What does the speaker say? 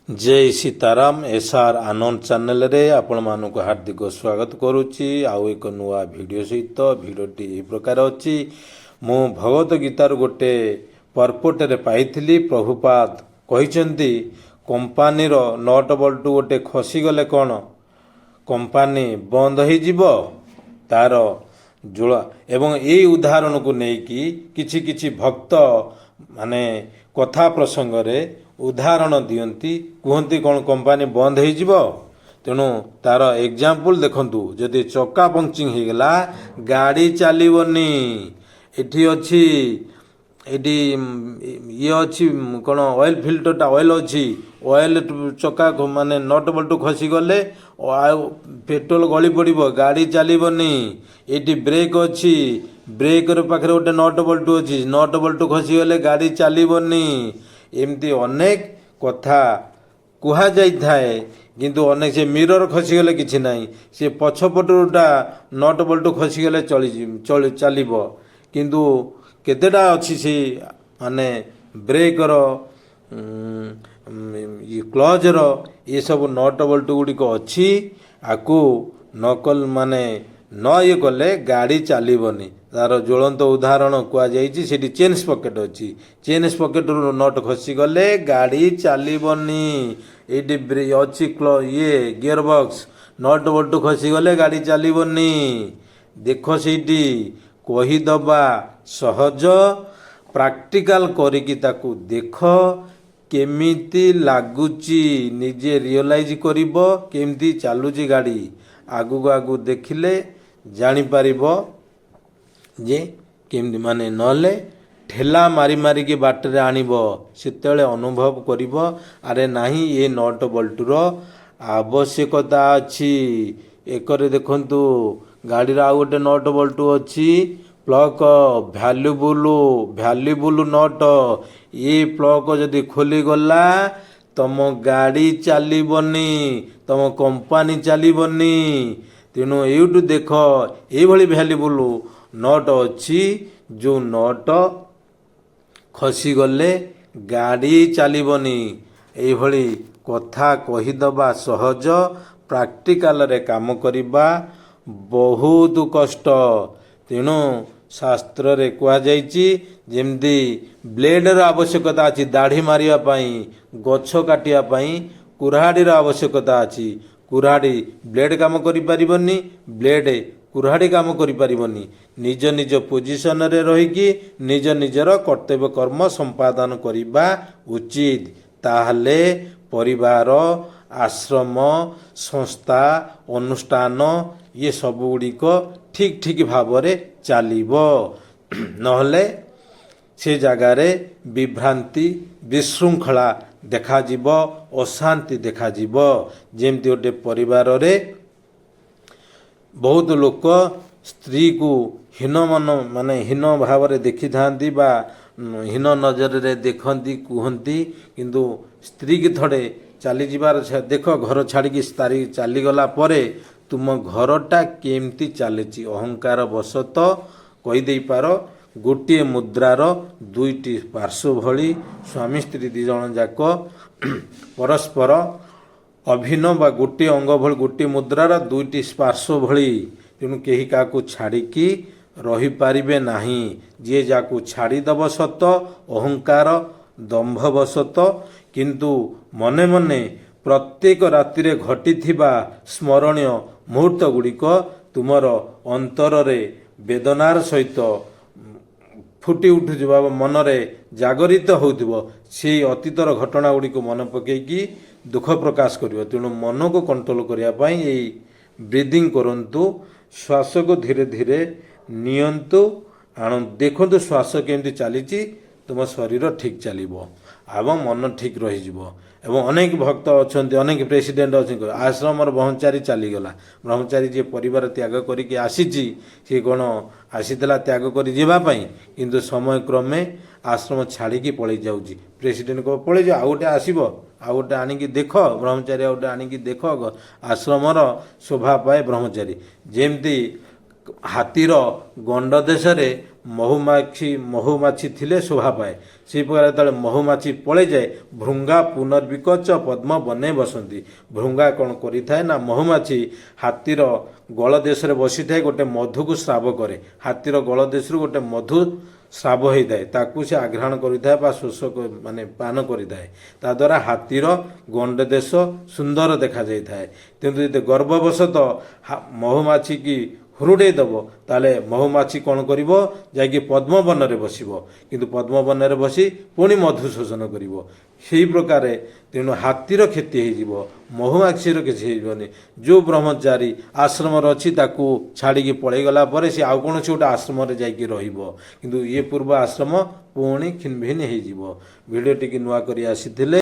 जय सीताराम एसआर आनंद चैनल रे आपण मानक हार्दिक स्वागत करुच्ची आउ एक नुआ भिडियो सहित भिडियोटी यह प्रकार अच्छी मु भगवत गीतार गोटे पर्पटे पाई प्रभुपाद कहते कंपानी नट बल्टू गोटे खसीगले कौन कंपानी बंद हो तार जोड़ा एवं यही उदाहरण को लेकिन किछि भक्त माने कथा प्रसंग रे उदाहरण दियंती कहती कौन कंपानी बंद हो तेणु तार एग्जाम्पल देखंतु जदि चक्का पंक्चरिंग हो गला गाड़ी चलनी एठी अच्छी एटी ये अच्छी कौन ऑयल फिल्टरटा ऑयल अच्छी ऑयल चक्का माने नट बल्टू खसी गले पेट्रोल गली पड़ो गाड़ी चलनी एटी ब्रेक अच्छी ब्रेक पाखे गोटे नट बल्टू अच्छी नट बल्टू खसी गले गाड़ी चलनी एमती अनेक कथा कुहा जाए किंतु अनेक से मिरर खसीगले किसी ना सी पछपटा नट बल्टू खसीगले चलो किंतु केतेटा अच्छी से माने ब्रेकर क्लचर ये सब नट बल्टू गुड़िक अच्छी आकु नकल माने न ये कले गाड़ी चलनी तार ज्वलंत उदाहरण कहुई चेन स्पकेट अच्छी चेन स्पकेट नट खसी गले गाड़ी चलनी ये अच्छी ये गियर बॉक्स नट बल्टू खसी गले गाड़ी चलनी देख सीटी कहीदबा सहज प्रैक्टिकल करिकी ताकू देख केमिति लागुची निजे रियलाइज करिबो केमिति चालुची गाड़ी आगु आगु देखिले जानी पारिबो जे केमती माने नले ठेला मारी मारी की बाटरे आनिबो सेतेले अनुभव करिबो अरे नाही ये नट बल्टूर आवश्यकता अछि एकरे देखंतु गाड़ी रा गोटे नट बल्टू अछि प्लग भ्यालुबुल नट ये प्लग जदि खोली गला तम गाड़ी चलबनी तम कंपानी चलबनी तेणु यूट्यूब देख ये भ्यालुबुल नट अच्छी जो नट खसी गले गाड़ी चलबनी ये कथा कहीदबा सहज प्रैक्टिकल रे काम करिबा बहुत कष्ट तेणु शास्त्र रे कुआ जाइछि जेमती ब्लेडर आवश्यकता अछि दाढ़ी मारिया पई गछ काटिया पई कुराहाड़ी आवश्यकता अछि कुराहाड़ी ब्लेड काम करि परिबनी ब्लेड कुराहाड़ी काम करि परिबनी निज निज पोजिशन रे रहिकी निज निजर कर्तव्य कर्म संपादन करिबा उचित ताहले परिवार आश्रम संस्था अनुष्ठान ये सब गुड़िक ठीक ठीक भाव रे चलिबो नहले से जगार विभ्रांति विशृंखला देखा जीवो अशांति देखा जीवो जेमती गोटे परिवार रे बहुत लोक स्त्री को हीन मन माने हीन भाव रे देखि थांती बा हीन नजर रे देखंती कुहंती किंतु स्त्री की थोड़े चली जीवार देख घर छाड़ी स्त्री चली गला परे तुम घरटा केमती चली अहंकार वशत कहीदे पार गोटे मुद्रार दुईटी पार्श्व भली स्वामी स्त्री दी जन जाक परस्पर अभिन्न बा गोटे अंग भली गोटे मुद्रार दुईटी पार्श्व भली तेणु कहीं क्या छाड़िकी रही पारिबे नाही जे जाकू छाड़ीदब सत अहंकार दंभवशत किंतु मने मने प्रत्येक राति घटी स्मरणीय मुहूर्त गुड़िक तुमर अंतर रे वेदनार सहित फुटी उठुवा मनरे जागरित होउथिबो से अतीतर घटना गुड़िक मन पकईकी दुख प्रकाश करिवो तेणु मन को कंट्रोल करिया पई एई ब्रीदिंग करंतु श्वास को धीरे धीरे नियंतु आण देखंतु श्वास केमती चलीची तुम शरीर ठीक चलिबो एवं मन ठीक रहिजिवो एवं अनेक भक्त अच्छा अनेक प्रेसिडेंट अच्छे आश्रम ब्रह्मचारी चलीगला ब्रह्मचारी जी परिवार त्याग करके आसीची सी कौन आसीला त्याग कर जावाई किंतु समय क्रमे आश्रम छाड़ी पलि जाऊँगी प्रेसिडेंट को पलि जाओ आउ गोटे आसो आउ गोटे आणिकी देख ब्रह्मचारी आउ गोटे आणिकी देख आश्रमर शोभा पाए ब्रह्मचारी जेमती हाथीर गंड देश ମହୁମାଛି ଥିଲେ ଶୋଭା ପାଏ। ସେହି ପ୍ରକାର ଯେତେବେଳେ ମହୁମାଛି ପଳେଇଯାଏ ଭୃଙ୍ଗା ପୁନର୍ବିକଚ ପଦ୍ମ ବନେ ବସନ୍ତି। ଭୃଙ୍ଗା କ'ଣ କରିଥାଏ ନା ମହୁମାଛି ହାତୀର ଗଳ ଦେଶରେ ବସିଥାଏ ଗୋଟେ ମଧୁକୁ ସ୍ରାବ କରେ। ହାତୀର ଗଳ ଦେଶରୁ ଗୋଟେ ମଧୁ ସ୍ରାବ ହୋଇଥାଏ, ତାକୁ ସେ ଆଘ୍ରାଣ କରିଥାଏ ବା ଶୋଷ ମାନେ ପାନ କରିଥାଏ। ତାଦ୍ୱାରା ହାତୀର ଗଣ୍ଡ ଦେଶ ସୁନ୍ଦର ଦେଖାଯାଇଥାଏ। କିନ୍ତୁ ଯଦି ଗର୍ଭବଶତଃ ମହୁମାଛି କି ହୁରୁଡ଼େଇ ଦେବ ତାହେଲେ ମହୁମାଛି କ'ଣ କରିବ, ଯାଇକି ପଦ୍ମବନରେ ବସିବ। କିନ୍ତୁ ପଦ୍ମବନରେ ବସି ପୁଣି ମଧୁ ଶୋଷଣ କରିବ। ସେହି ପ୍ରକାରେ ତେଣୁ ହାତୀର କ୍ଷତି ହୋଇଯିବ, ମହୁମାଛିର କିଛି ହେଇଯିବନି। ଯେଉଁ ବ୍ରହ୍ମଚାରୀ ଆଶ୍ରମରେ ଅଛି ତାକୁ ଛାଡ଼ିକି ପଳେଇଗଲା ପରେ ସେ ଆଉ କୌଣସି ଗୋଟେ ଆଶ୍ରମରେ ଯାଇକି ରହିବ, କିନ୍ତୁ ଇଏ ପୂର୍ବ ଆଶ୍ରମ ପୁଣି ଖିନଭିନ ହେଇଯିବ। ଭିଡ଼ିଓଟିକି ନୂଆ କରି ଆସିଥିଲେ